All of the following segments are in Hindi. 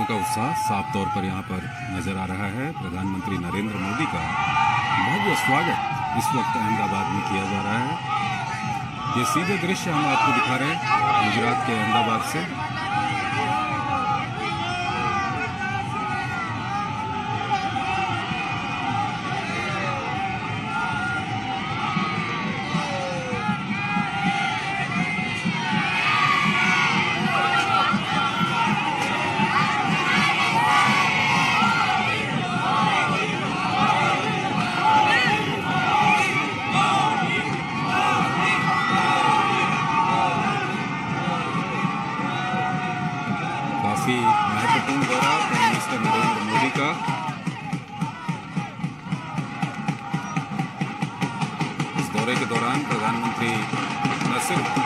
का उत्साह साफ तौर पर यहाँ पर नजर आ रहा है। प्रधानमंत्री नरेंद्र मोदी का भव्य स्वागत इस वक्त अहमदाबाद में किया जा रहा है। ये सीधे दृश्य हम आपको दिखा रहे हैं गुजरात के अहमदाबाद से। काफी महत्वपूर्ण दौरा प्राइम मिनिस्टर नरेंद्र मोदी का। इस दौरे के दौरान प्रधानमंत्री न सिर्फ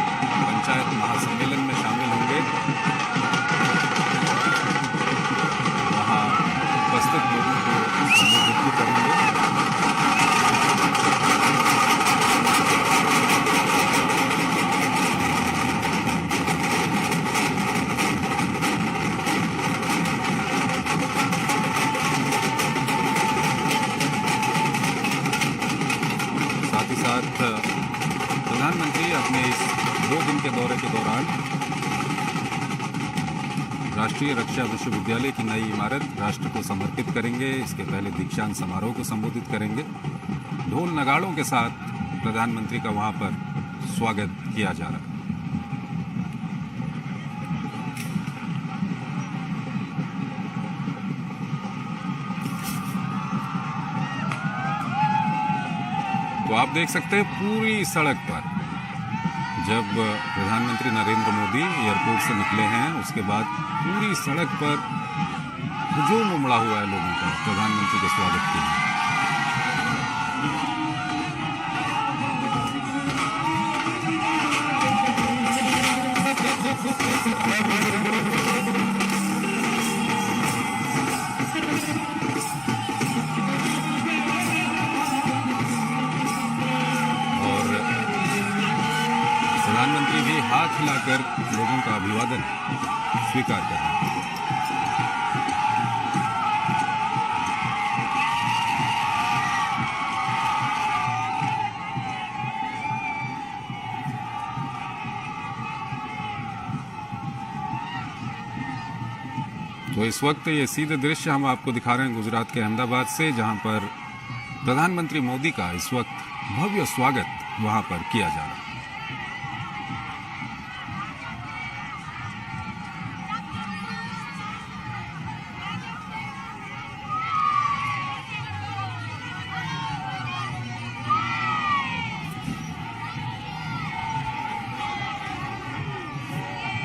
पंचायत महासम्मेलन में शामिल होंगे, वहां उपस्थित लोगों को संबोधित भी करेंगे। साथ ही साथ प्रधानमंत्री अपने इस 2 दिन के दौरे के दौरान राष्ट्रीय रक्षा विश्वविद्यालय की नई इमारत राष्ट्र को समर्पित करेंगे। इसके पहले दीक्षांत समारोह को संबोधित करेंगे। ढोल नगाड़ों के साथ प्रधानमंत्री का वहां पर स्वागत किया जा रहा है। तो आप देख सकते हैं पूरी सड़क पर जब प्रधानमंत्री नरेंद्र मोदी एयरपोर्ट से निकले हैं, उसके बाद पूरी सड़क पर हुजूम उमड़ा हुआ है लोगों का प्रधानमंत्री के स्वागत के लिए। प्रधानमंत्री भी हाथ हिलाकर लोगों का अभिवादन स्वीकार कर रहे हैं। तो इस वक्त ये सीधे दृश्य हम आपको दिखा रहे हैं गुजरात के अहमदाबाद से, जहां पर प्रधानमंत्री मोदी का इस वक्त भव्य स्वागत वहां पर किया जा रहा है।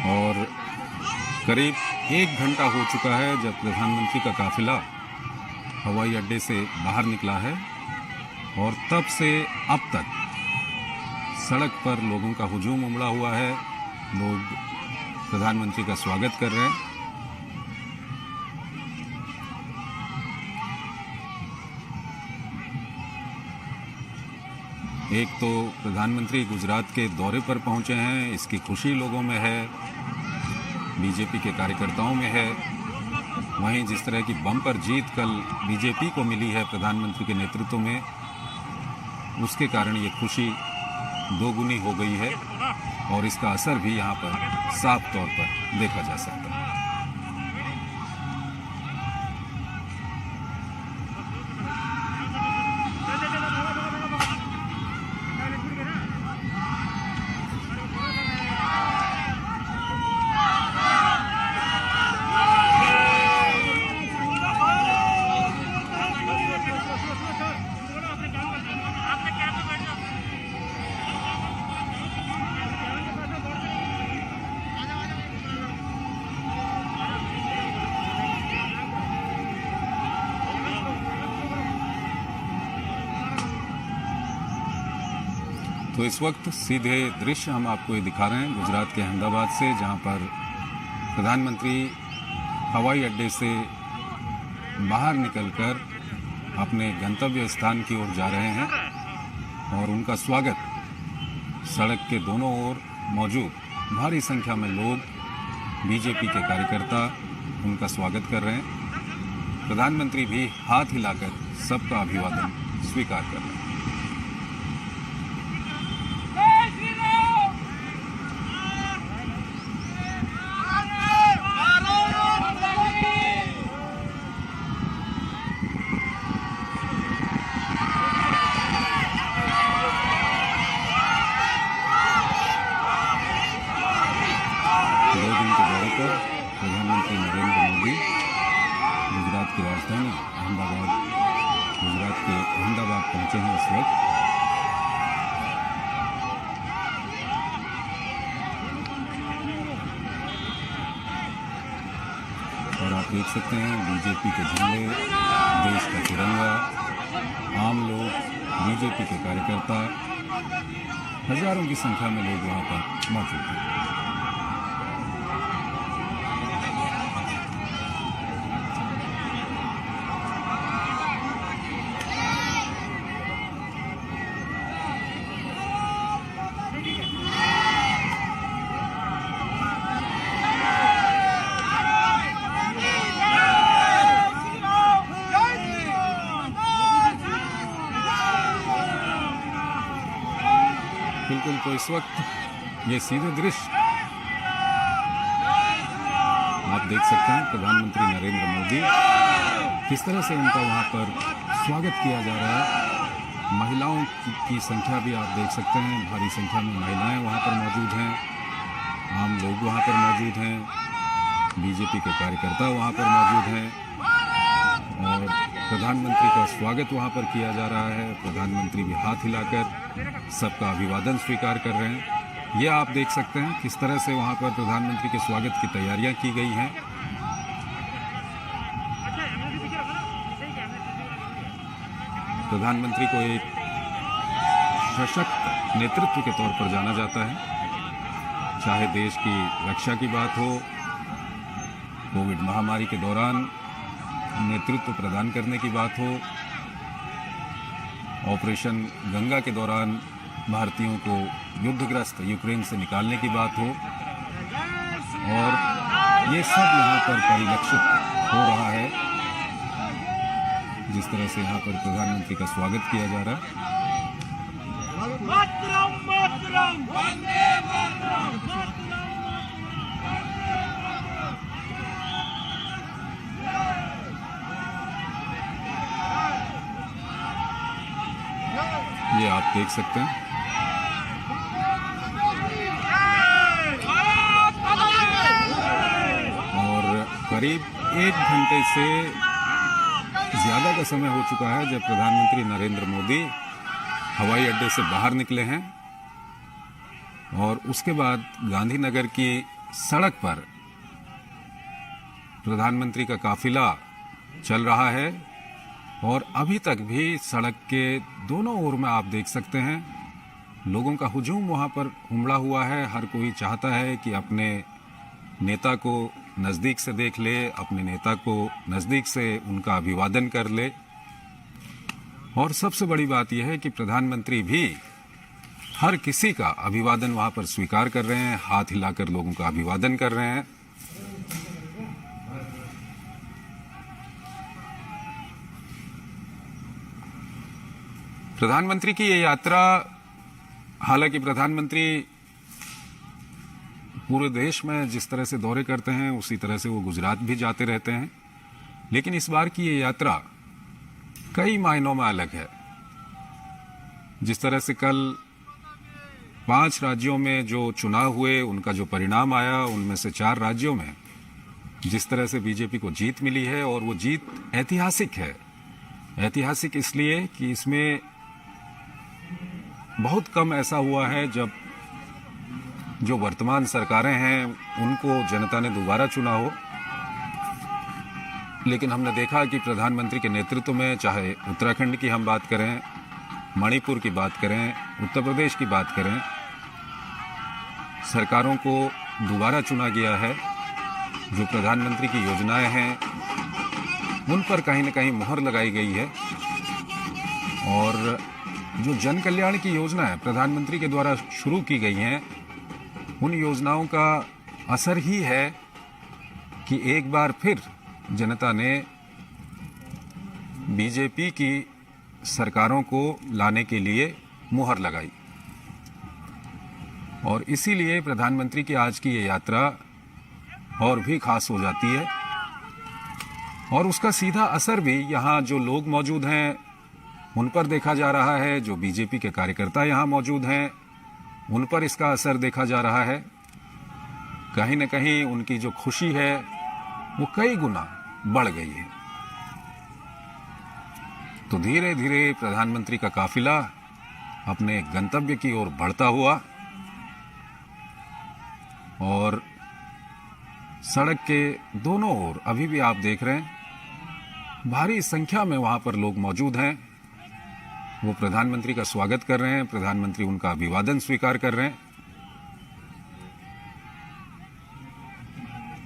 और करीब 1 घंटा हो चुका है जब प्रधानमंत्री का काफिला हवाई अड्डे से बाहर निकला है, और तब से अब तक सड़क पर लोगों का हुजूम उमड़ा हुआ है। लोग प्रधानमंत्री का स्वागत कर रहे हैं। एक तो प्रधानमंत्री गुजरात के दौरे पर पहुंचे हैं, इसकी खुशी लोगों में है, बीजेपी के कार्यकर्ताओं में है। वहीं जिस तरह की बम्पर जीत कल बीजेपी को मिली है प्रधानमंत्री के नेतृत्व में, उसके कारण ये खुशी दोगुनी हो गई है, और इसका असर भी यहाँ पर साफ तौर पर देखा जा सकता है। तो इस वक्त सीधे दृश्य हम आपको ये दिखा रहे हैं गुजरात के अहमदाबाद से, जहां पर प्रधानमंत्री हवाई अड्डे से बाहर निकलकर अपने गंतव्य स्थान की ओर जा रहे हैं, और उनका स्वागत सड़क के दोनों ओर मौजूद भारी संख्या में लोग, बीजेपी के कार्यकर्ता उनका स्वागत कर रहे हैं। प्रधानमंत्री भी हाथ हिलाकर सबका अभिवादन स्वीकार कर रहे हैं। प्रधानमंत्री नरेंद्र मोदी गुजरात की राजधानी गुजरात के अहमदाबाद पहुंचे हैं इस वक्त। और आप देख सकते हैं बीजेपी के झंडे, देश का तिरंगा, आम लोग, बीजेपी के कार्यकर्ता, हजारों की संख्या में लोग वहां पर मौजूद हैं। बिल्कुल, तो इस वक्त ये सीधे दृश्य आप देख सकते हैं प्रधानमंत्री नरेंद्र मोदी किस तरह से उनका वहां पर स्वागत किया जा रहा है। महिलाओं की संख्या भी आप देख सकते हैं, भारी संख्या में महिलाएं वहां पर मौजूद हैं, आम लोग वहां पर मौजूद हैं, बीजेपी के कार्यकर्ता वहां पर मौजूद हैं और प्रधानमंत्री का स्वागत वहां पर किया जा रहा है। प्रधानमंत्री भी हाथ हिलाकर सबका अभिवादन स्वीकार कर रहे हैं। ये आप देख सकते हैं किस तरह से वहां पर प्रधानमंत्री के स्वागत की तैयारियां की गई हैं। प्रधानमंत्री को एक सशक्त नेतृत्व के तौर पर जाना जाता है, चाहे देश की रक्षा की बात हो, कोविड महामारी के दौरान नेतृत्व प्रदान करने की बात हो, ऑपरेशन गंगा के दौरान भारतीयों को युद्धग्रस्त यूक्रेन से निकालने की बात हो, और ये सब यहाँ पर परिलक्षित हो रहा है जिस तरह से यहाँ पर प्रधानमंत्री का स्वागत किया जा रहा है। ये आप देख सकते हैं और करीब 1 घंटे से ज्यादा का समय हो चुका है जब प्रधानमंत्री नरेंद्र मोदी हवाई अड्डे से बाहर निकले हैं और उसके बाद गांधीनगर की सड़क पर प्रधानमंत्री का काफिला चल रहा है और अभी तक भी सड़क के दोनों ओर में आप देख सकते हैं लोगों का हुजूम वहां पर उमड़ा हुआ है। हर कोई चाहता है कि अपने नेता को नज़दीक से देख ले, अपने नेता को नज़दीक से उनका अभिवादन कर ले। और सबसे बड़ी बात यह है कि प्रधानमंत्री भी हर किसी का अभिवादन वहां पर स्वीकार कर रहे हैं, हाथ हिलाकर लोगों का अभिवादन कर रहे हैं। प्रधानमंत्री की ये यात्रा, हालांकि प्रधानमंत्री पूरे देश में जिस तरह से दौरे करते हैं उसी तरह से वो गुजरात भी जाते रहते हैं, लेकिन इस बार की ये यात्रा कई मायनों में अलग है। जिस तरह से कल 5 राज्यों में जो चुनाव हुए उनका जो परिणाम आया, उनमें से 4 राज्यों में जिस तरह से बीजेपी को जीत मिली है और वो जीत ऐतिहासिक है। ऐतिहासिक इसलिए कि इसमें बहुत कम ऐसा हुआ है जब जो वर्तमान सरकारें हैं उनको जनता ने दोबारा चुना हो, लेकिन हमने देखा कि प्रधानमंत्री के नेतृत्व में, चाहे उत्तराखंड की हम बात करें, मणिपुर की बात करें, उत्तर प्रदेश की बात करें, सरकारों को दोबारा चुना गया है। जो प्रधानमंत्री की योजनाएं हैं उन पर कहीं न कहीं मुहर लगाई गई है और जो जन कल्याण की योजनाएं प्रधानमंत्री के द्वारा शुरू की गई हैं उन योजनाओं का असर ही है कि एक बार फिर जनता ने बीजेपी की सरकारों को लाने के लिए मुहर लगाई और इसीलिए प्रधानमंत्री की आज की ये यात्रा और भी खास हो जाती है और उसका सीधा असर भी यहाँ जो लोग मौजूद हैं उन पर देखा जा रहा है। जो बीजेपी के कार्यकर्ता यहाँ मौजूद हैं उन पर इसका असर देखा जा रहा है। कहीं न कहीं उनकी जो खुशी है वो कई गुना बढ़ गई है। तो धीरे धीरे प्रधानमंत्री का काफिला अपने गंतव्य की ओर बढ़ता हुआ और सड़क के दोनों ओर अभी भी आप देख रहे हैं भारी संख्या में वहां पर लोग मौजूद हैं। वो प्रधानमंत्री का स्वागत कर रहे हैं, प्रधानमंत्री उनका अभिवादन स्वीकार कर रहे हैं।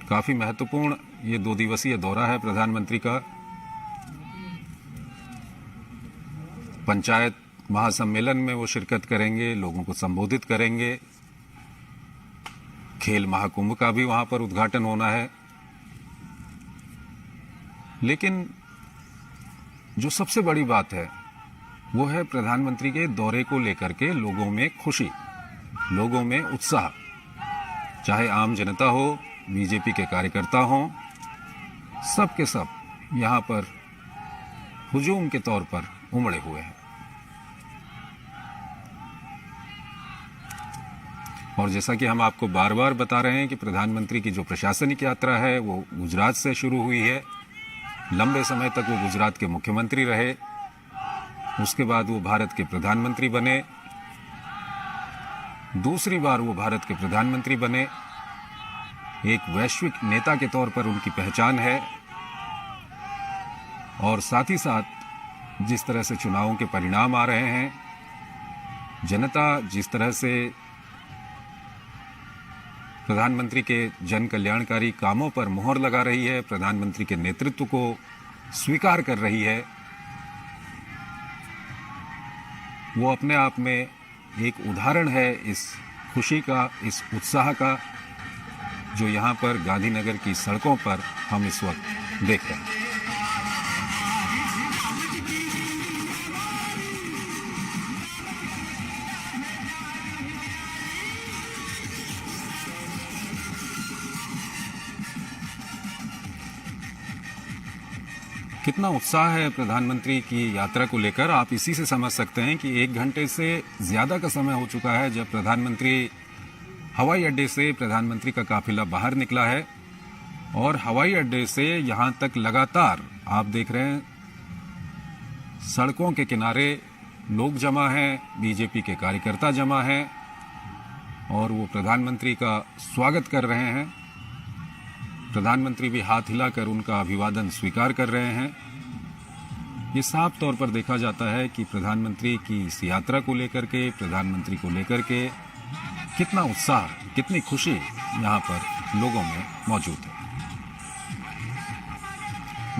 काफी महत्वपूर्ण ये 2 दिवसीय दौरा है प्रधानमंत्री का। पंचायत महासम्मेलन में वो शिरकत करेंगे, लोगों को संबोधित करेंगे। खेल महाकुंभ का भी वहां पर उद्घाटन होना है। लेकिन जो सबसे बड़ी बात है वो है प्रधानमंत्री के दौरे को लेकर के लोगों में खुशी, लोगों में उत्साह। चाहे आम जनता हो, बीजेपी के कार्यकर्ता हो, सब के सब यहां पर हुजूम के तौर पर उमड़े हुए हैं। और जैसा कि हम आपको बार बार बता रहे हैं कि प्रधानमंत्री की जो प्रशासनिक यात्रा है वो गुजरात से शुरू हुई है। लंबे समय तक वो गुजरात के मुख्यमंत्री रहे, उसके बाद वो भारत के प्रधानमंत्री बने, दूसरी बार वो भारत के प्रधानमंत्री बने। एक वैश्विक नेता के तौर पर उनकी पहचान है और साथ ही साथ जिस तरह से चुनावों के परिणाम आ रहे हैं, जनता जिस तरह से प्रधानमंत्री के जन कल्याणकारी कामों पर मुहर लगा रही है, प्रधानमंत्री के नेतृत्व को स्वीकार कर रही है, वो अपने आप में एक उदाहरण है इस खुशी का, इस उत्साह का, जो यहाँ पर गांधीनगर की सड़कों पर हम इस वक्त देख रहे हैं। कितना उत्साह है प्रधानमंत्री की यात्रा को लेकर, आप इसी से समझ सकते हैं कि 1 घंटे से ज्यादा का समय हो चुका है जब प्रधानमंत्री हवाई अड्डे से प्रधानमंत्री का काफिला बाहर निकला है और हवाई अड्डे से यहां तक लगातार आप देख रहे हैं सड़कों के किनारे लोग जमा हैं, बीजेपी के कार्यकर्ता जमा हैं और वो प्रधानमंत्री का स्वागत कर रहे हैं। प्रधानमंत्री भी हाथ हिलाकर उनका अभिवादन स्वीकार कर रहे हैं। ये साफ तौर पर देखा जाता है कि प्रधानमंत्री की इस यात्रा को लेकर के, प्रधानमंत्री को लेकर के कितना उत्साह, कितनी खुशी यहाँ पर लोगों में मौजूद है।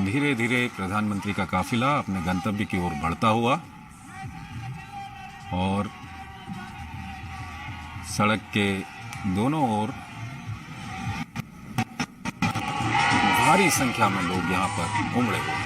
धीरे धीरे प्रधानमंत्री का काफिला अपने गंतव्य की ओर बढ़ता हुआ और सड़क के दोनों ओर भारी संख्या में लोग यहां पर उमड़े हुए हैं।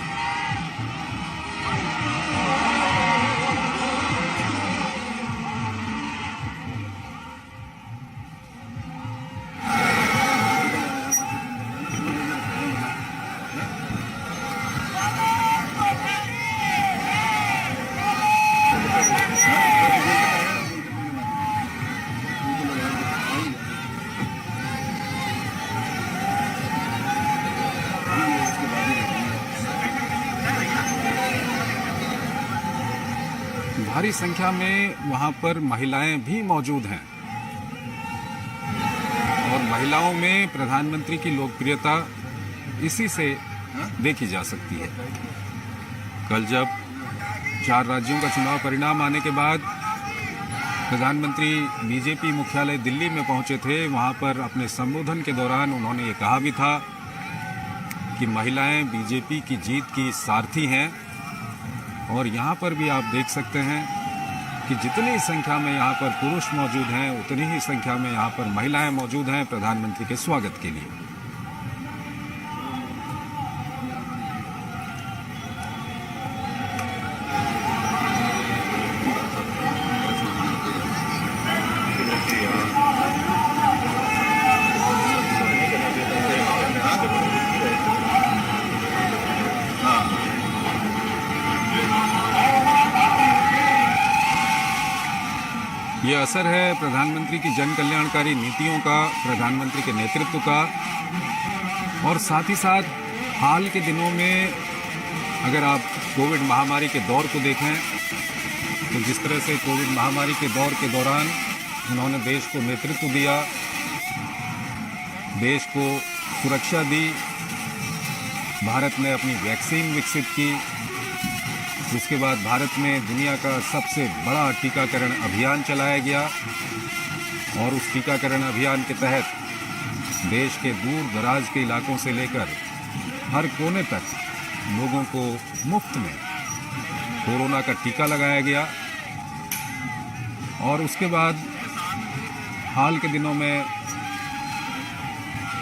भारी संख्या में वहां पर महिलाएं भी मौजूद हैं और महिलाओं में प्रधानमंत्री की लोकप्रियता इसी से देखी जा सकती है। कल जब 4 राज्यों का चुनाव परिणाम आने के बाद प्रधानमंत्री बीजेपी मुख्यालय दिल्ली में पहुंचे थे, वहां पर अपने संबोधन के दौरान उन्होंने ये कहा भी था कि महिलाएं बीजेपी की जीत की सारथी हैं और यहाँ पर भी आप देख सकते हैं कि जितनी संख्या में यहाँ पर पुरुष मौजूद हैं उतनी ही संख्या में यहाँ पर महिलाएं मौजूद हैं प्रधानमंत्री के स्वागत के लिए। असर है प्रधानमंत्री की जन कल्याणकारी नीतियों का, प्रधानमंत्री के नेतृत्व का। और साथ ही साथ हाल के दिनों में अगर आप कोविड महामारी के दौर को देखें तो जिस तरह से कोविड महामारी के दौर के दौरान उन्होंने देश को नेतृत्व दिया, देश को सुरक्षा दी, भारत ने अपनी वैक्सीन विकसित की, उसके बाद भारत में दुनिया का सबसे बड़ा टीकाकरण अभियान चलाया गया और उस टीकाकरण अभियान के तहत देश के दूर दराज के इलाकों से लेकर हर कोने तक लोगों को मुफ्त में कोरोना का टीका लगाया गया। और उसके बाद हाल के दिनों में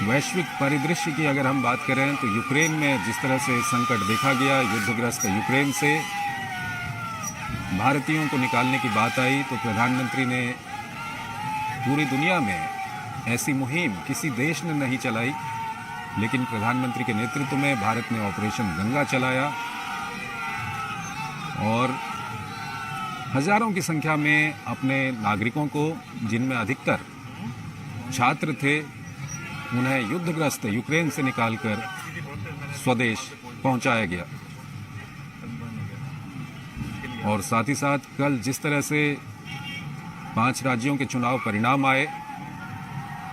वैश्विक परिदृश्य की अगर हम बात करें तो यूक्रेन में जिस तरह से संकट देखा गया, युद्धग्रस्त यूक्रेन से भारतीयों को निकालने की बात आई तो प्रधानमंत्री ने पूरी दुनिया में ऐसी मुहिम किसी देश ने नहीं चलाई, लेकिन प्रधानमंत्री के नेतृत्व में भारत ने ऑपरेशन गंगा चलाया और हजारों की संख्या में अपने नागरिकों को, जिनमें अधिकतर छात्र थे, उन्हें युद्धग्रस्त यूक्रेन से निकालकर स्वदेश पहुंचाया गया। और साथ ही साथ कल जिस तरह से 5 राज्यों के चुनाव परिणाम आए,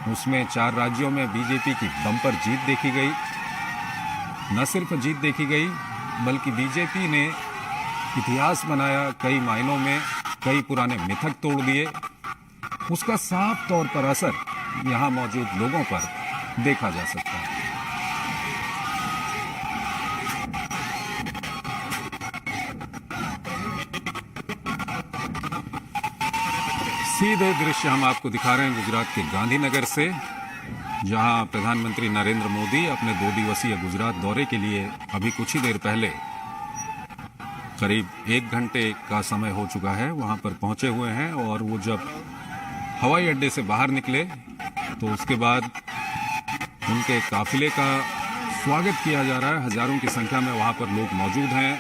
उसमें 4 राज्यों में बीजेपी की बम्पर जीत देखी गई। न सिर्फ जीत देखी गई बल्कि बीजेपी ने इतिहास बनाया, कई मायनों में कई पुराने मिथक तोड़ दिए। उसका साफ तौर पर असर यहाँ मौजूद लोगों पर देखा जा सकता है। सीधे दृश्य हम आपको दिखा रहे हैं गुजरात के गांधीनगर से, जहां प्रधानमंत्री नरेंद्र मोदी अपने 2 दिवसीय गुजरात दौरे के लिए अभी कुछ ही देर पहले, करीब 1 घंटे का समय हो चुका है, वहां पर पहुंचे हुए हैं। और वो जब हवाई अड्डे से बाहर निकले तो उसके बाद उनके काफिले का स्वागत किया जा रहा है। हजारों की संख्या में वहां पर लोग मौजूद हैं।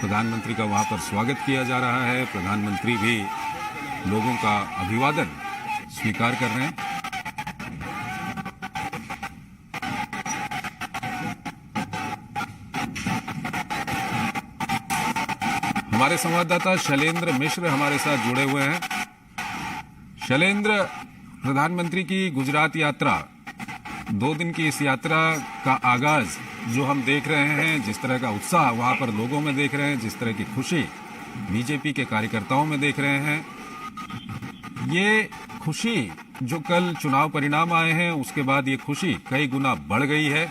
प्रधानमंत्री का वहां पर स्वागत किया जा रहा है। प्रधानमंत्री भी लोगों का अभिवादन स्वीकार कर रहे हैं। हमारे संवाददाता शैलेंद्र मिश्र हमारे साथ जुड़े हुए हैं। शैलेंद्र, प्रधानमंत्री की गुजरात यात्रा, 2 दिन की इस यात्रा का आगाज जो हम देख रहे हैं, जिस तरह का उत्साह वहां पर लोगों में देख रहे हैं, जिस तरह की खुशी बीजेपी के कार्यकर्ताओं में देख रहे हैं, ये खुशी जो कल चुनाव परिणाम आए हैं उसके बाद ये खुशी कई गुना बढ़ गई है।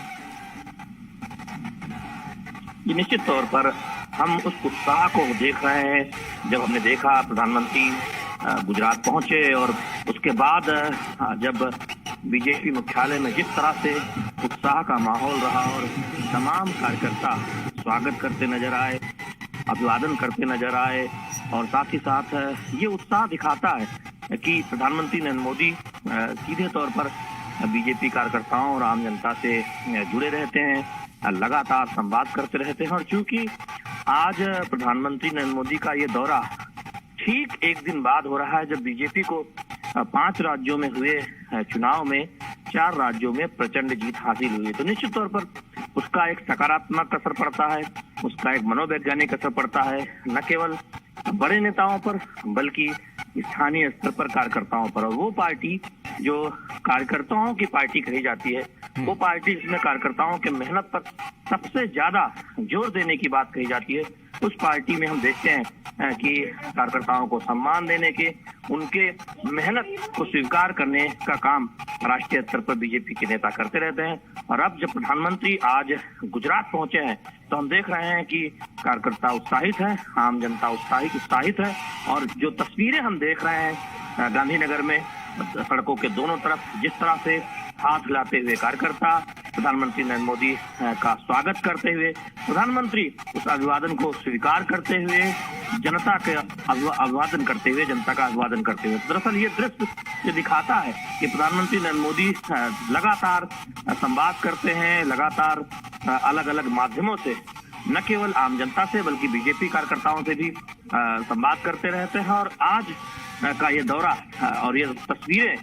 ये निश्चित तौर पर हम उस उत्साह को देख रहे हैं जब हमने देखा प्रधानमंत्री गुजरात पहुंचे और उसके बाद जब बीजेपी मुख्यालय में जिस तरह से उत्साह का माहौल रहा और तमाम कार्यकर्ता स्वागत करते नजर आए, अभिवादन करते नजर आए। और साथ ही साथ ये उत्साह दिखाता है कि प्रधानमंत्री नरेंद्र मोदी सीधे तौर पर बीजेपी कार्यकर्ताओं और आम जनता से जुड़े रहते हैं, लगातार संवाद करते रहते हैं। और चूंकि आज प्रधानमंत्री नरेंद्र मोदी का ये दौरा ठीक 1 दिन बाद हो रहा है जब बीजेपी को 5 राज्यों में हुए चुनाव में 4 राज्यों में प्रचंड जीत हासिल हुई, तो निश्चित तौर पर उसका एक सकारात्मक असर पड़ता है, उसका एक मनोवैज्ञानिक असर पड़ता है, न केवल बड़े नेताओं पर बल्कि स्थानीय स्तर पर कार्यकर्ताओं पर। और वो पार्टी जो कार्यकर्ताओं की पार्टी कही जाती है, वो पार्टी जिसमें कार्यकर्ताओं के मेहनत पर सबसे ज्यादा जोर देने की बात कही जाती है, उस पार्टी में हम देखते हैं कि कार्यकर्ताओं को सम्मान देने के, उनके मेहनत को स्वीकार करने का काम राष्ट्रीय स्तर पर बीजेपी के नेता करते रहते हैं। और अब जब प्रधानमंत्री आज गुजरात पहुंचे हैं तो हम देख रहे हैं कि कार्यकर्ता उत्साहित है, आम जनता उत्साहित है। और जो तस्वीरें हम देख रहे हैं गांधीनगर में सड़कों के दोनों तरफ जिस तरह से हाथ हिलाते हुए कार्यकर्ता प्रधानमंत्री नरेंद्र मोदी का स्वागत करते हुए, प्रधानमंत्री उस अभिवादन को स्वीकार करते हुए, जनता के अभिवादन करते हुए, जनता का अभिवादन करते हुए, दरअसल ये दृश्य ये दिखाता है कि प्रधानमंत्री नरेंद्र मोदी लगातार संवाद करते हैं, लगातार अलग अलग माध्यमों से न केवल आम जनता से बल्कि बीजेपी कार्यकर्ताओं से भी संवाद करते रहते हैं। और आज का ये दौरा और ये तस्वीरें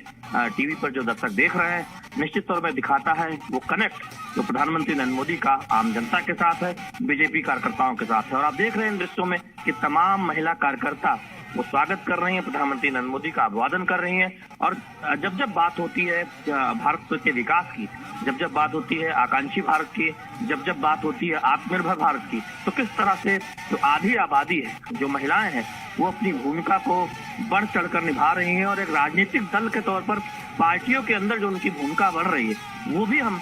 टीवी पर जो दर्शक देख रहे हैं, निश्चित तौर पर दिखाता है वो कनेक्ट जो प्रधानमंत्री नरेंद्र मोदी का आम जनता के साथ है, बीजेपी कार्यकर्ताओं के साथ है। और आप देख रहे हैं इन दृश्यों में कि तमाम महिला कार्यकर्ता वो स्वागत कर रही हैं, प्रधानमंत्री नरेंद्र मोदी का अभिवादन कर रही हैं। और जब जब बात होती है भारत के विकास की, जब जब बात होती है आकांक्षी भारत की, जब जब बात होती है आत्मनिर्भर भारत की, तो किस तरह से जो आधी आबादी है, जो महिलाएं हैं, वो अपनी भूमिका को बढ़ चढ़कर निभा रही हैं। और एक राजनीतिक दल के तौर पर पार्टियों के अंदर जो उनकी भूमिका बढ़ रही है, वो भी हम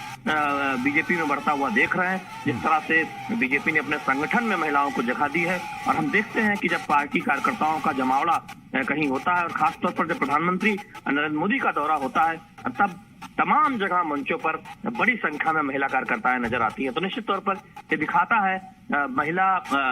बीजेपी में बढ़ता हुआ देख रहे हैं। जिस तरह से बीजेपी ने अपने संगठन में महिलाओं को जगह दी है, और हम देखते हैं कि जब पार्टी कार्यकर्ताओं का जमावड़ा कहीं होता है, और खासतौर पर जब प्रधानमंत्री नरेंद्र मोदी का दौरा होता है, तब तमाम जगह मंचों पर बड़ी संख्या में महिला कार्यकर्ताएं नजर आती हैं। तो निश्चित तौर पर ये दिखाता है महिला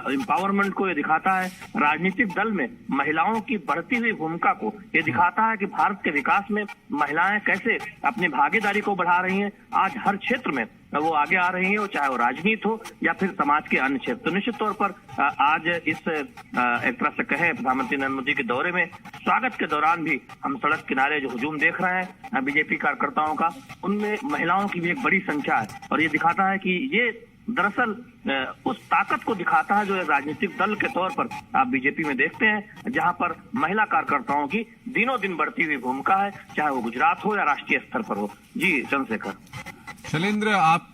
एम्पावरमेंट को, ये दिखाता है राजनीतिक दल में महिलाओं की बढ़ती हुई भूमिका को, ये दिखाता है कि भारत के विकास में महिलाएं कैसे अपनी भागीदारी को बढ़ा रही हैं। आज हर क्षेत्र में वो आगे आ रही है, चाहे वो राजनीति हो या फिर समाज के अन्य क्षेत्र। तो निश्चित तौर पर आज इस एक तरह से कहें प्रधानमंत्री नरेंद्र मोदी के दौरे में स्वागत के दौरान भी हम सड़क किनारे जो हुजूम देख रहे हैं बीजेपी कार्यकर्ताओं का, उनमें महिलाओं की भी एक बड़ी संख्या है। और ये दिखाता है कि ये दरअसल उस ताकत को दिखाता है जो राजनीतिक दल के तौर पर आप बीजेपी में देखते हैं, जहां पर महिला कार्यकर्ताओं की दिनों दिन बढ़ती हुई भूमिका है, चाहे वो गुजरात हो या राष्ट्रीय स्तर पर हो। जी चंद्रशेखर। शैलेंद्र, आप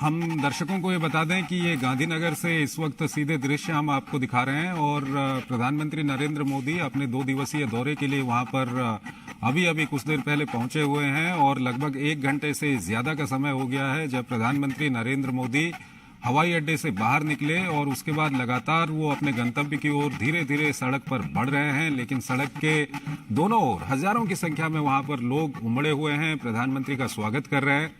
हम दर्शकों को ये बता दें कि ये गांधीनगर से इस वक्त सीधे दृश्य हम आपको दिखा रहे हैं, और प्रधानमंत्री नरेंद्र मोदी अपने 2 दिवसीय दौरे के लिए वहां पर अभी कुछ देर पहले पहुंचे हुए हैं। और लगभग 1 घंटे से ज्यादा का समय हो गया है जब प्रधानमंत्री नरेंद्र मोदी हवाई अड्डे से बाहर निकले, और उसके बाद लगातार वो अपने गंतव्य की ओर धीरे धीरे सड़क पर बढ़ रहे हैं। लेकिन सड़क के दोनों ओर हजारों की संख्या में वहां पर लोग उमड़े हुए हैं, प्रधानमंत्री का स्वागत कर रहे हैं।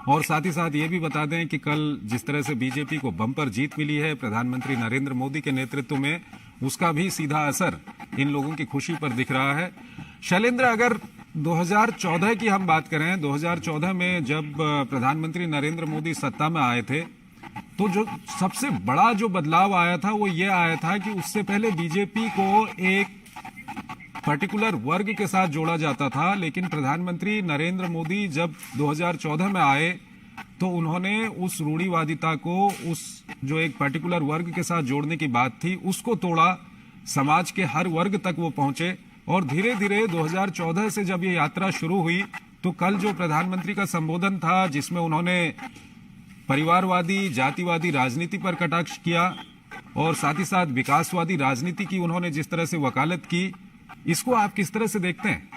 और साथ ही साथ ये भी बता दें कि कल जिस तरह से बीजेपी को बम्पर जीत मिली है प्रधानमंत्री नरेंद्र मोदी के नेतृत्व में, उसका भी सीधा असर इन लोगों की खुशी पर दिख रहा है। शैलेंद्र, अगर 2014 की हम बात करें, 2014 में जब प्रधानमंत्री नरेंद्र मोदी सत्ता में आए थे, तो जो सबसे बड़ा जो बदलाव आया था वो ये आया था कि उससे पहले बीजेपी को एक पर्टिकुलर वर्ग के साथ जोड़ा जाता था, लेकिन प्रधानमंत्री नरेंद्र मोदी जब 2014 में आए तो उन्होंने उस रूढ़िवादिता को, उस जो एक पर्टिकुलर वर्ग के साथ जोड़ने की बात थी, उसको तोड़ा, समाज के हर वर्ग तक वो पहुंचे। और धीरे धीरे 2014 से जब ये यात्रा शुरू हुई, तो कल जो प्रधानमंत्री का संबोधन था जिसमें उन्होंने परिवारवादी जातिवादी राजनीति पर कटाक्ष किया, और साथ ही साथ विकासवादी राजनीति की उन्होंने जिस तरह से वकालत की, इसको आप किस तरह से देखते हैं?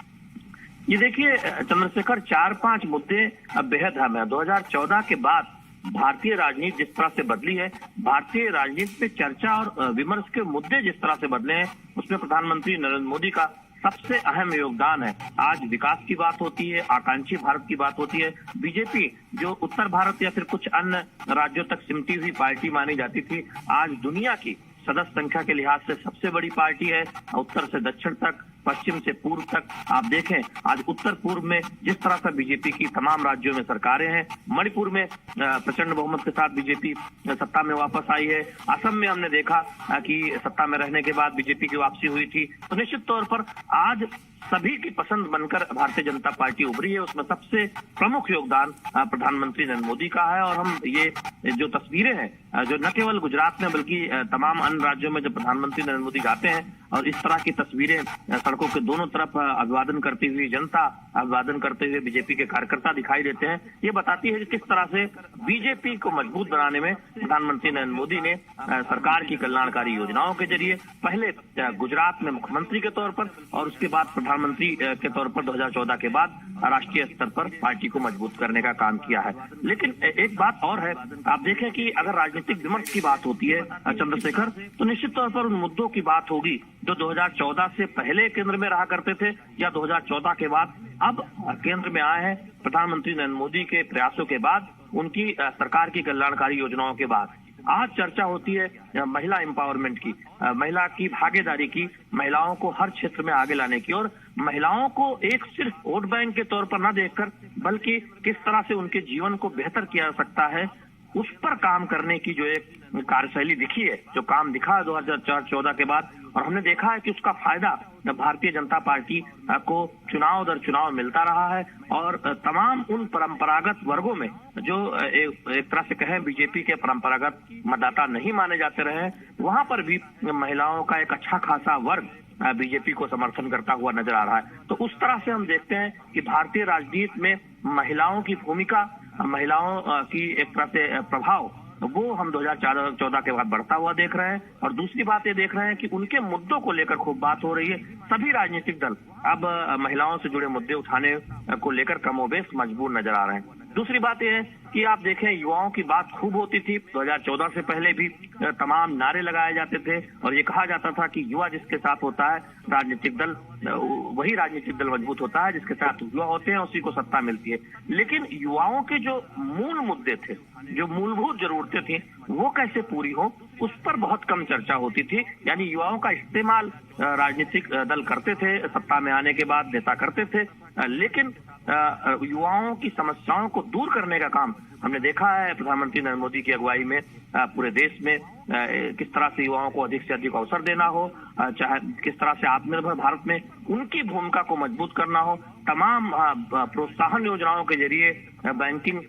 ये देखिए चंद्रशेखर, 4-5 मुद्दे बेहद अहम है। 2014 के बाद भारतीय राजनीति जिस तरह से बदली है, भारतीय राजनीति पे चर्चा और विमर्श के मुद्दे जिस तरह से बदले हैं, उसमें प्रधानमंत्री नरेंद्र मोदी का सबसे अहम योगदान है। आज विकास की बात होती है, आकांक्षी भारत की बात होती है। बीजेपी जो उत्तर भारत या फिर कुछ अन्य राज्यों तक सिमटी हुई पार्टी मानी जाती थी, आज दुनिया की सदस्य संख्या के लिहाज से सबसे बड़ी पार्टी है। उत्तर से दक्षिण तक, पश्चिम से पूर्व तक आप देखें, आज उत्तर पूर्व में जिस तरह से बीजेपी की तमाम राज्यों में सरकारें हैं, मणिपुर में प्रचंड बहुमत के साथ बीजेपी सत्ता में वापस आई है, असम में हमने देखा कि सत्ता में रहने के बाद बीजेपी की वापसी हुई थी। तो निश्चित तौर पर आज सभी की पसंद बनकर भारतीय जनता पार्टी उभरी है। उसमें सबसे प्रमुख योगदान प्रधानमंत्री नरेंद्र मोदी का है। और हम ये जो तस्वीरें हैं जो न केवल गुजरात में बल्कि तमाम अन्य राज्यों में जब प्रधानमंत्री नरेंद्र मोदी जाते हैं और इस तरह की तस्वीरें, सड़कों के दोनों तरफ अभिवादन करती हुई जनता, अभिवादन करते हुए बीजेपी के कार्यकर्ता दिखाई देते हैं, ये बताती है कि किस तरह से बीजेपी को मजबूत बनाने में प्रधानमंत्री नरेंद्र मोदी ने सरकार की कल्याणकारी योजनाओं के जरिए पहले गुजरात में मुख्यमंत्री के तौर पर और उसके बाद प्रधानमंत्री के तौर पर 2014 के बाद राष्ट्रीय स्तर पर पार्टी को मजबूत करने का काम किया है। लेकिन एक बात और है, आप देखें कि अगर राजनीतिक विमर्श की बात होती है चंद्रशेखर, तो निश्चित तौर पर उन मुद्दों की बात होगी जो 2014 से पहले केंद्र में रहा करते थे या 2014 के बाद अब केंद्र में आए हैं। प्रधानमंत्री नरेंद्र मोदी के प्रयासों के बाद, उनकी सरकार की कल्याणकारी योजनाओं के बाद आज चर्चा होती है महिला एम्पावरमेंट की, महिला की भागीदारी की, महिलाओं को हर क्षेत्र में आगे लाने की, और महिलाओं को एक सिर्फ वोट बैंक के तौर पर न देखकर बल्कि किस तरह से उनके जीवन को बेहतर किया जा सकता है, उस पर काम करने की जो एक कार्यशैली दिखी है, जो काम दिखा 2014 के बाद, और हमने देखा है कि उसका फायदा भारतीय जनता पार्टी को चुनाव दर चुनाव मिलता रहा है। और तमाम उन परंपरागत वर्गों में जो एक तरह से कहें बीजेपी के परंपरागत मतदाता नहीं माने जाते रहे, वहां पर भी महिलाओं का एक अच्छा खासा वर्ग बीजेपी को समर्थन करता हुआ नजर आ रहा है। तो उस तरह से हम देखते हैं कि भारतीय राजनीति में महिलाओं की भूमिका, महिलाओं की एक तरह से प्रभाव, वो हम 2014 के बाद बढ़ता हुआ देख रहे हैं। और दूसरी बात ये देख रहे हैं कि उनके मुद्दों को लेकर खूब बात हो रही है। सभी राजनीतिक दल अब महिलाओं से जुड़े मुद्दे उठाने को लेकर कमोबेश मजबूर नजर आ रहे हैं। दूसरी बात यह है कि आप देखें, युवाओं की बात खूब होती थी। 2014 से पहले भी तमाम नारे लगाए जाते थे और ये कहा जाता था कि युवा जिसके साथ होता है राजनीतिक दल, वही राजनीतिक दल मजबूत होता है, जिसके साथ युवा होते हैं उसी को सत्ता मिलती है। लेकिन युवाओं के जो मूल मुद्दे थे, जो मूलभूत जरूरतें थी, वो कैसे पूरी हो, उस पर बहुत कम चर्चा होती थी। यानी युवाओं का इस्तेमाल राजनीतिक दल करते थे, सत्ता में आने के बाद नेता करते थे, लेकिन युवाओं की समस्याओं को दूर करने का काम हमने देखा है प्रधानमंत्री नरेंद्र मोदी की अगुवाई में पूरे देश में किस तरह से युवाओं को अधिक से अधिक अवसर देना हो, चाहे किस तरह से आत्मनिर्भर भारत में उनकी भूमिका को मजबूत करना हो, तमाम प्रोत्साहन योजनाओं के जरिए, बैंकिंग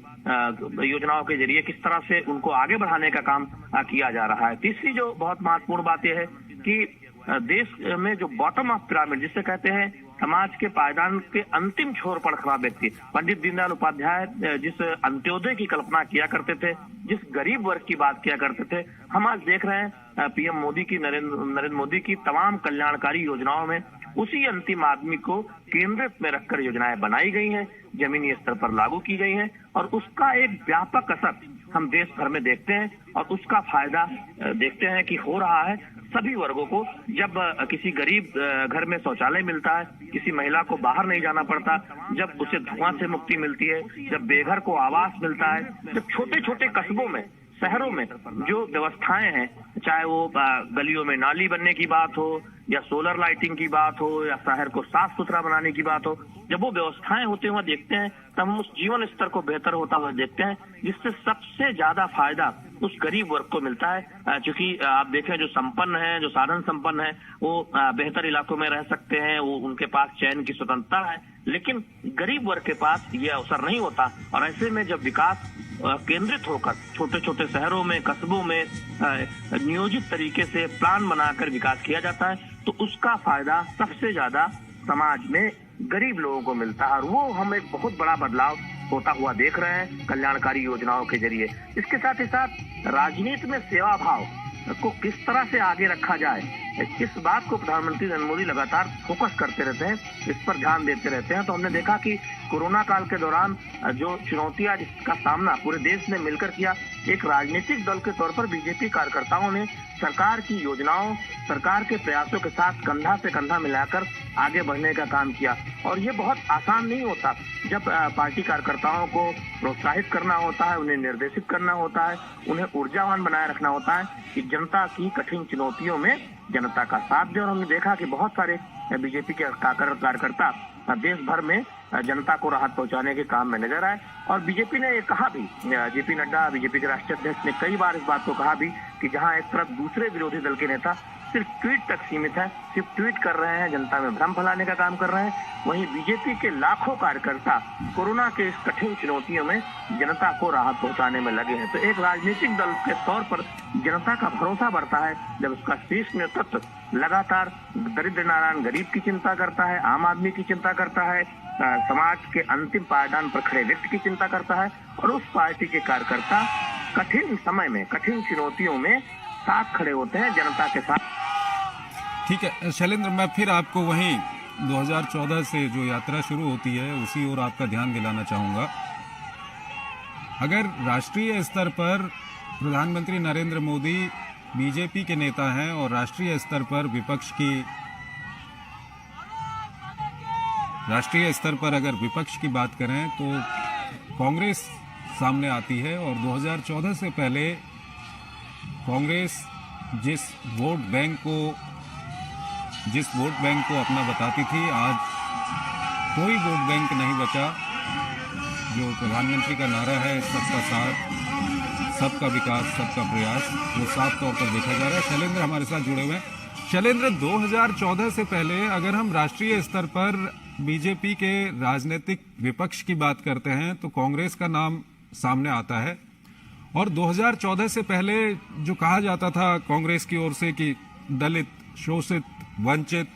योजनाओं के जरिए किस तरह से उनको आगे बढ़ाने का काम किया जा रहा है। तीसरी जो बहुत महत्वपूर्ण बात यह है कि देश में जो बॉटम ऑफ पिरामिड जिसे कहते हैं, समाज के पायदान के अंतिम छोर पर खड़ा व्यक्ति, पंडित दीनदयाल उपाध्याय जिस अंत्योदय की कल्पना किया करते थे, जिस गरीब वर्ग की बात किया करते थे, हम आज देख रहे हैं पीएम मोदी की, नरेंद्र मोदी की तमाम कल्याणकारी योजनाओं में उसी अंतिम आदमी को केंद्रित में रखकर योजनाएं बनाई गई हैं, जमीनी स्तर पर लागू की गई हैं और उसका एक व्यापक असर हम देश भर में देखते हैं और उसका फायदा देखते हैं कि हो रहा है सभी वर्गों को। जब किसी गरीब घर में शौचालय मिलता है, किसी महिला को बाहर नहीं जाना पड़ता, जब उसे धुआं से मुक्ति मिलती है, जब बेघर को आवास मिलता है, जब छोटे छोटे कस्बों में, शहरों में जो व्यवस्थाएं हैं, चाहे वो गलियों में नाली बनने की बात हो या सोलर लाइटिंग की बात हो या शहर को साफ सुथरा बनाने की बात हो, जब वो व्यवस्थाएं होते हुए देखते हैं तब हम उस जीवन स्तर को बेहतर होता हुआ देखते हैं, जिससे सबसे ज्यादा फायदा उस गरीब वर्ग को मिलता है। क्योंकि आप देखें जो संपन्न है, जो साधन संपन्न है, वो बेहतर इलाकों में रह सकते हैं, वो उनके पास चयन की स्वतंत्रता है, लेकिन गरीब वर्ग के पास ये अवसर नहीं होता। और ऐसे में जब विकास केंद्रित होकर छोटे छोटे शहरों में, कस्बों में नियोजित तरीके से प्लान बनाकर विकास किया जाता है, तो उसका फायदा सबसे ज्यादा समाज में गरीब लोगों को मिलता है और वो हम एक बहुत बड़ा बदलाव होता हुआ देख रहे हैं कल्याणकारी योजनाओं के जरिए। इसके साथ ही साथ राजनीति में सेवा भाव को किस तरह से आगे रखा जाए, इस बात को प्रधानमंत्री नरेंद्र मोदी लगातार फोकस करते रहते हैं, इस पर ध्यान देते रहते हैं। तो हमने देखा कि कोरोना काल के दौरान जो चुनौतियां जिसका सामना पूरे देश ने मिलकर किया, एक राजनीतिक दल के तौर पर बीजेपी कार्यकर्ताओं ने सरकार की योजनाओं, सरकार के प्रयासों के साथ कंधा से कंधा मिलाकर आगे बढ़ने का काम किया। और ये बहुत आसान नहीं होता जब पार्टी कार्यकर्ताओं को प्रोत्साहित करना होता है, उन्हें निर्देशित करना होता है, उन्हें ऊर्जावान बनाए रखना होता है कि जनता की कठिन चुनौतियों में जनता का साथ दे। और हमने देखा कि बहुत सारे बीजेपी के कार्यकर्ता देश भर में जनता को राहत पहुंचाने के काम में नजर आए। और बीजेपी ने ये कहा भी, जेपी नड्डा बीजेपी के राष्ट्रीय अध्यक्ष ने कई बार इस बात को कहा भी कि जहां एक तरफ दूसरे विरोधी दल के नेता सिर्फ ट्वीट तक सीमित है, सिर्फ ट्वीट कर रहे हैं, जनता में भ्रम फैलाने का काम कर रहे हैं, वहीं बीजेपी के लाखों कार्यकर्ता कोरोना के इस कठिन चुनौतियों में जनता को राहत पहुंचाने में लगे हैं। तो एक राजनीतिक दल के तौर पर जनता का भरोसा बढ़ता है जब उसका शीर्ष नेतृत्व लगातार दरिद्र नारायण गरीब की चिंता करता है, आम आदमी की चिंता करता है, समाज के अंतिम पायदान पर खड़े व्यक्ति की चिंता करता है और उस पार्टी के कार्यकर्ता कठिन समय में, कठिन चुनौतियों में साथ खड़े होते हैं जनता के साथ। ठीक है शैलेंद्र, मैं फिर आपको वहीं 2014 से जो यात्रा शुरू होती है उसी ओर आपका ध्यान दिलाना चाहूंगा। अगर राष्ट्रीय स्तर पर प्रधानमंत्री नरेंद्र मोदी बीजेपी के नेता हैं और राष्ट्रीय स्तर पर अगर विपक्ष की बात करें तो कांग्रेस सामने आती है। और 2014 से पहले कांग्रेस जिस वोट बैंक को अपना बताती थी, आज कोई वोट बैंक नहीं बचा। जो प्रधानमंत्री का नारा है सबका साथ सबका विकास सबका प्रयास वो साफ तौर पर देखा जा रहा है। शैलेंद्र हमारे साथ जुड़े हुए हैं। शैलेंद्र, 2014 से पहले अगर हम राष्ट्रीय स्तर पर बीजेपी के राजनीतिक विपक्ष की बात करते हैं तो कांग्रेस का नाम सामने आता है, और 2014 से पहले जो कहा जाता था कांग्रेस की ओर से कि दलित, शोषित, वंचित,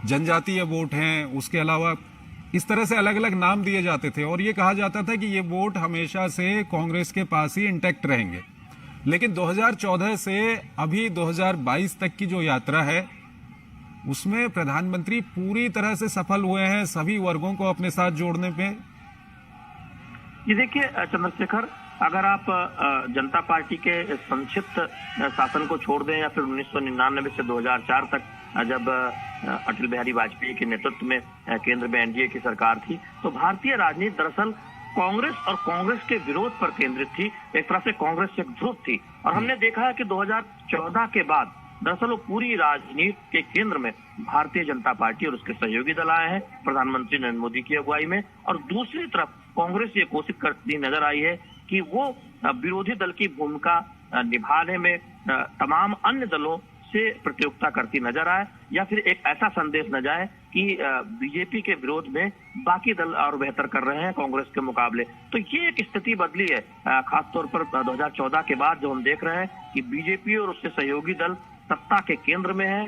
जनजातीय वोट हैं, उसके अलावा इस तरह से अलग अलग नाम दिए जाते थे और ये कहा जाता था कि ये वोट हमेशा से कांग्रेस के पास ही इंटैक्ट रहेंगे। लेकिन 2014 से अभी 2022 तक की जो यात्रा है उसमें प्रधानमंत्री पूरी तरह से सफल हुए हैं सभी वर्गों को अपने साथ जोड़ने पे। ये देखिए चंद्रशेखर, अगर आप जनता पार्टी के संक्षिप्त शासन को छोड़ दें या फिर 1999 से 2004 तक जब अटल बिहारी वाजपेयी के नेतृत्व में केंद्र में एनडीए की सरकार थी, तो भारतीय राजनीति दरअसल कांग्रेस और कांग्रेस के विरोध पर केंद्रित थी। एक तरह से कांग्रेस एक ध्रुव थी और हमने देखा है कि 2014 के बाद दरअसल वो पूरी राजनीति के केंद्र में भारतीय जनता पार्टी और उसके सहयोगी दल आए हैं प्रधानमंत्री नरेंद्र मोदी की अगुवाई में। और दूसरी तरफ कांग्रेस ये कोशिश करती नजर आई है कि वो विरोधी दल की भूमिका निभाने में तमाम अन्य दलों से प्रतियोगिता करती नजर आए, या फिर एक ऐसा संदेश न जाए कि बीजेपी के विरोध में बाकी दल और बेहतर कर रहे हैं कांग्रेस के मुकाबले। तो ये एक स्थिति बदली है खासतौर पर 2014 के बाद, जो हम देख रहे हैं कि बीजेपी और उसके सहयोगी दल सत्ता के केंद्र में है,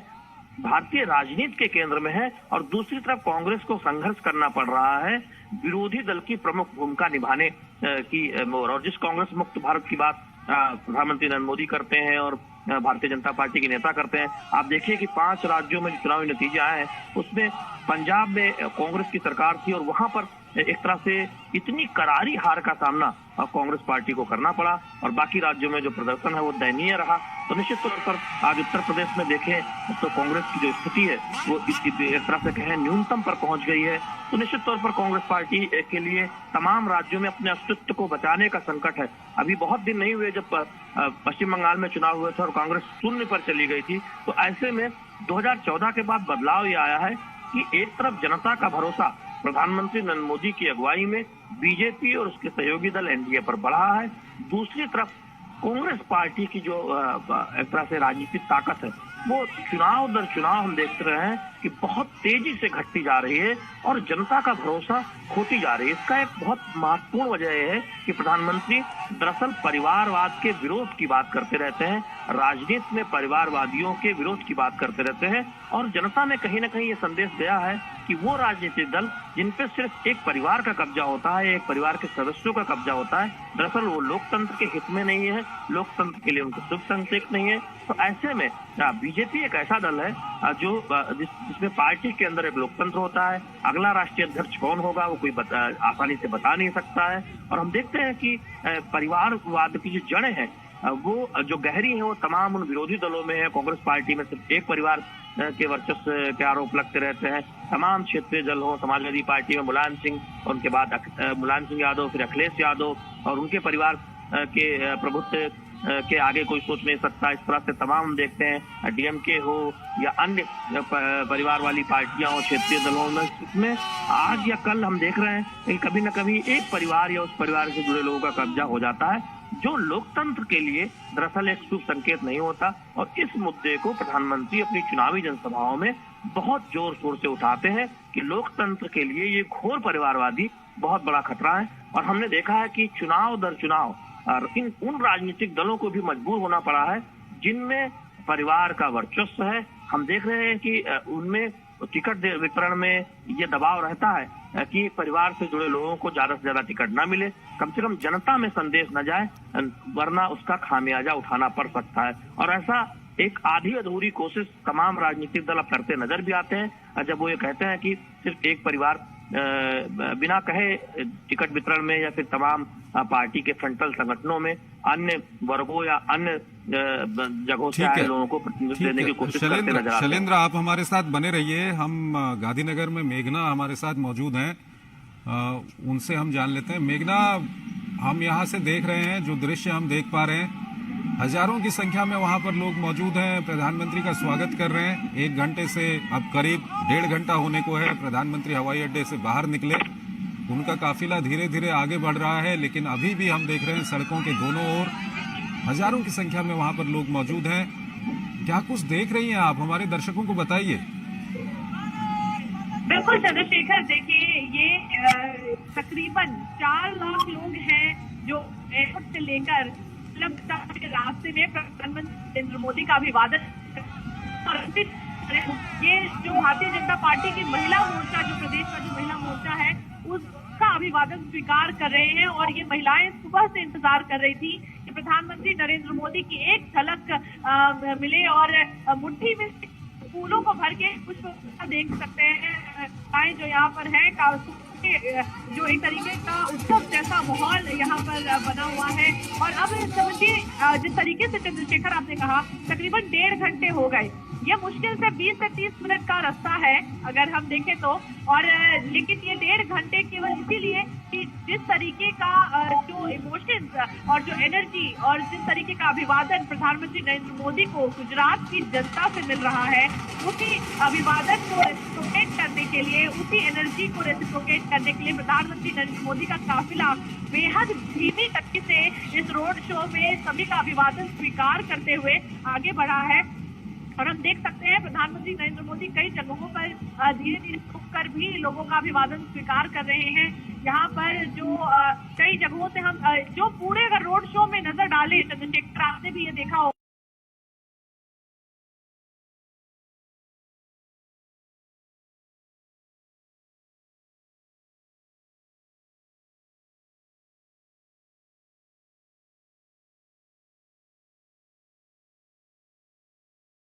भारतीय राजनीति के केंद्र में है, और दूसरी तरफ कांग्रेस को संघर्ष करना पड़ रहा है विरोधी दल की प्रमुख भूमिका निभाने की। और जिस कांग्रेस मुक्त भारत की बात प्रधानमंत्री नरेंद्र मोदी करते हैं और भारतीय जनता पार्टी के नेता करते हैं, आप देखिए कि 5 राज्यों में जो चुनावी नतीजे आए हैं उसमें पंजाब में कांग्रेस की सरकार थी और वहां पर एक तरह से इतनी करारी हार का सामना कांग्रेस पार्टी को करना पड़ा, और बाकी राज्यों में जो प्रदर्शन है वो दयनीय रहा। तो निश्चित तौर पर आज उत्तर प्रदेश में देखें तो कांग्रेस की जो स्थिति है वो एक तरह से कहें न्यूनतम पर पहुंच गई है। तो निश्चित तौर पर कांग्रेस पार्टी के लिए तमाम राज्यों में अपने अस्तित्व को बचाने का संकट है। अभी बहुत दिन नहीं हुए जब पश्चिम बंगाल में चुनाव हुए थे और कांग्रेस शून्य पर चली गई थी। तो ऐसे में 2014 के बाद बदलाव ये आया है कि एक तरफ जनता का भरोसा प्रधानमंत्री नरेंद्र मोदी की अगुवाई में बीजेपी और उसके सहयोगी दल एनडीए पर बढ़ा है, दूसरी तरफ कांग्रेस पार्टी की जो एक तरह से राजनीतिक ताकत है वो चुनाव दर चुनाव हम देखते रहे हैं कि बहुत तेजी से घटती जा रही है और जनता का भरोसा खोती जा रही है। इसका एक बहुत महत्वपूर्ण वजह यह है कि प्रधानमंत्री दरअसल परिवारवाद के विरोध की बात करते रहते हैं, राजनीति में परिवारवादियों के विरोध की बात करते रहते हैं, और जनता में कहीं ना कहीं ये संदेश गया है कि वो राजनीतिक दल जिन पे सिर्फ एक परिवार का कब्जा होता है, एक परिवार के सदस्यों का कब्जा होता है, दरअसल वो लोकतंत्र के हित में नहीं है, लोकतंत्र के लिए उनको शुभ संकेत नहीं है। तो ऐसे में बीजेपी एक ऐसा दल है जो जिसमें पार्टी के अंदर एक लोकतंत्र होता है, अगला राष्ट्रीय अध्यक्ष कौन होगा वो कोई आसानी से बता नहीं सकता है, और हम देखते हैं कि परिवारवाद की जो जड़ें हैं वो जो गहरी है वो तमाम उन विरोधी दलों में है। कांग्रेस पार्टी में सिर्फ एक परिवार के वर्चस्व के आरोप लगते रहते हैं, तमाम क्षेत्रीय दल हो, समाजवादी पार्टी में मुलायम सिंह और उनके बाद मुलायम सिंह यादव, फिर अखिलेश यादव और उनके परिवार के प्रभुत्व के आगे कोई सोच नहीं सकता। इस तरह से तमाम हम देखते हैं डीएमके हो या अन्य परिवार वाली पार्टियां हो, क्षेत्रीय दलों में, इसमें आज या कल हम देख रहे हैं कि कभी न कभी एक परिवार या उस परिवार से जुड़े लोगों का कब्जा हो जाता है, जो लोकतंत्र के लिए दरअसल एक शुभ संकेत नहीं होता। और इस मुद्दे को प्रधानमंत्री अपनी चुनावी जनसभाओं में बहुत जोर शोर से उठाते हैं कि लोकतंत्र के लिए ये घोर परिवारवादी बहुत बड़ा खतरा है। और हमने देखा है कि चुनाव दर चुनाव और उन राजनीतिक दलों को भी मजबूर होना पड़ा है जिनमें परिवार का वर्चस्व है। हम देख रहे हैं कि उनमें टिकट वितरण में ये दबाव रहता है कि परिवार से जुड़े लोगों को ज्यादा से ज्यादा टिकट ना मिले, कम से कम जनता में संदेश न जाए, वरना उसका खामियाजा उठाना पड़ सकता है। और ऐसा एक आधी अधूरी कोशिश तमाम राजनीतिक दल अब करते नजर भी आते हैं जब वो ये कहते हैं कि सिर्फ एक परिवार बिना कहे टिकट वितरण में या फिर तमाम पार्टी के फ्रंटल संगठनों में अन्य वर्गों या अन्य जगहों से आए लोगों को प्रतिनिधित्व देने की कोशिश करते नजर आते हैं। शैलेंद्र, आप हमारे साथ बने रहिए। हम गांधीनगर में मेघना हमारे साथ मौजूद हैं, उनसे हम जान लेते हैं। मेघना, हम यहाँ से देख रहे हैं, जो दृश्य हम देख पा रहे हैं, हजारों की संख्या में वहां पर लोग मौजूद हैं, प्रधानमंत्री का स्वागत कर रहे हैं। 1 घंटे से अब करीब 1.5 घंटा होने को है प्रधानमंत्री हवाई अड्डे से बाहर निकले उनका काफिला धीरे धीरे आगे बढ़ रहा है, लेकिन अभी भी हम देख रहे हैं सड़कों के दोनों ओर हजारों की संख्या में वहां पर लोग मौजूद हैं। क्या कुछ देख रही हैं आप, हमारे दर्शकों को बताइए। बिल्कुल चंद्रशेखर, देखिए ये तकरीबन 4 लाख लोग हैं जो एयरपोर्ट से लेकर के रास्ते में प्रधानमंत्री नरेंद्र मोदी का अभिवादन और ये जो भारतीय जनता पार्टी की महिला मोर्चा, जो प्रदेश का जो महिला मोर्चा है, उसका अभिवादन स्वीकार कर रहे हैं। और ये महिलाएं सुबह से इंतजार कर रही थी कि प्रधानमंत्री नरेंद्र मोदी की एक झलक मिले और मुट्ठी में फूलों को भर के पुष्प देख सकते हैं जो यहाँ पर है। जो एक तरीके का उत्सव जैसा माहौल यहाँ पर बना हुआ है। और अब समझिए जिस तरीके से चंद्रशेखर आपने कहा, तकरीबन 1.5 घंटे हो गए। ये मुश्किल से 20 से 30 मिनट का रास्ता है अगर हम देखें तो, और लेकिन ये 1.5 घंटे केवल इसीलिए कि जिस तरीके का जो इमोशंस और जो एनर्जी और जिस तरीके का अभिवादन प्रधानमंत्री नरेंद्र मोदी को गुजरात की जनता से मिल रहा है, उसी अभिवादन को रेसिप्रोकेट करने के लिए, उसी एनर्जी को रेसिप्रोकेट करने के लिए प्रधानमंत्री नरेंद्र मोदी का काफिला बेहद धीमी गति से इस रोड शो में सभी का अभिवादन स्वीकार करते हुए आगे बढ़ा है। और हम देख सकते हैं प्रधानमंत्री नरेंद्र मोदी कई जगहों पर धीरे धीरे रुककर भी लोगों का अभिवादन स्वीकार कर रहे हैं। यहाँ पर जो कई जगहों से हम जो पूरे अगर रोड शो में नजर डालें, चंद्रशेखर आपने भी ये देखा हो